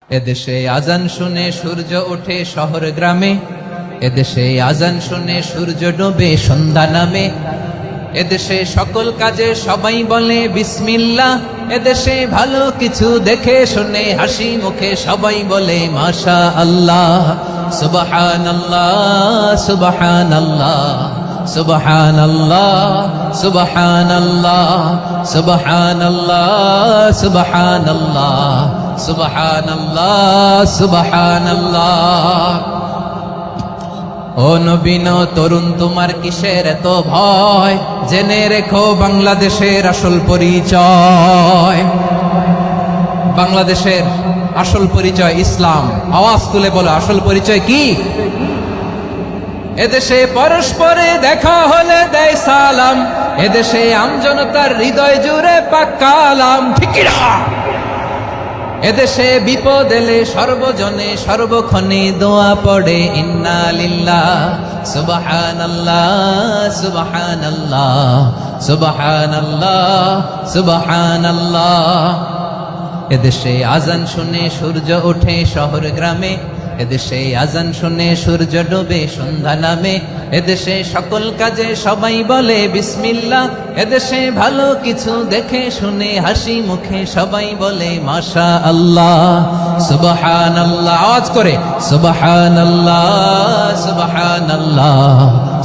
এদেশে আজান শুনে সূর্য ওঠে শহর গ্রামে, এদেশে আজান শুনে সূর্য ডোবে সন্ধ্যা নামে, এদেশে সকল কাজে সবাই বলে বিসমিল্লাহ, এদেশে ভালো কিছু দেখে শুনে হাসি মুখে সবাই বলে মাশা আল্লাহ। সুবহানাল্লাহ সুবহানাল্লাহ সুবহানাল্লাহ সুবহানাল্লাহ সুবহানাল্লাহ সুবহানাল্লাহ সুবহানাল্লাহ সুবহানাল্লাহ। ও নবীন তরুণ তোমার কিসের এত ভয়, জেনে রেখো বাংলাদেশের আসল পরিচয়। বাংলাদেশের আসল পরিচয় ইসলাম। আওয়াজ তুলে বলো আসল পরিচয় কি? এদেশে পরস্পরে দেখা হলে দেয় সালাম, এদেশে আমজনতার হৃদয় জুড়ে পাক কালাম। ঠিক না? এদেশে বিপদ এলে সর্বজনে সর্বক্ষণে দোয়া পড়ে ইন্না লিল্লাহ সুবহানাল্লাহ সুবহানাল্লাহ সুবহানাল্লাহ সুবহানাল্লাহ। এদেশে আজান শুনে সূর্য ওঠে শহর গ্রামে, এদেশে আজান শুনে সূর্য ডোবে সন্ধ্যা নামে, এদেশে সকল কাজে সবাই বলে বিসমিল্লাহ, এদেশে ভালো কিছু দেখে শুনে হাসি মুখে সবাই বলে মাশা আল্লাহ। সুবহানাল্লাহ, আওয়াজ করে সুবহানাল্লাহ সুবহানাল্লাহ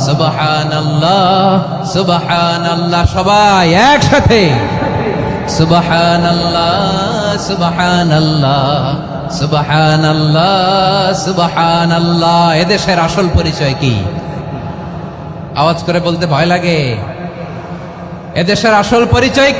সুবহানাল্লাহ সুবহানাল্লাহ। সবাই একসাথে সুবহানাল্লাহ সুবহানাল্লাহ সুবহানাল্লাহ সুবহানাল্লাহ। এদেশের আসল পরিচয় কি? আওয়াজ করে বলতে ভয় লাগে। এদেশের আসল পরিচয়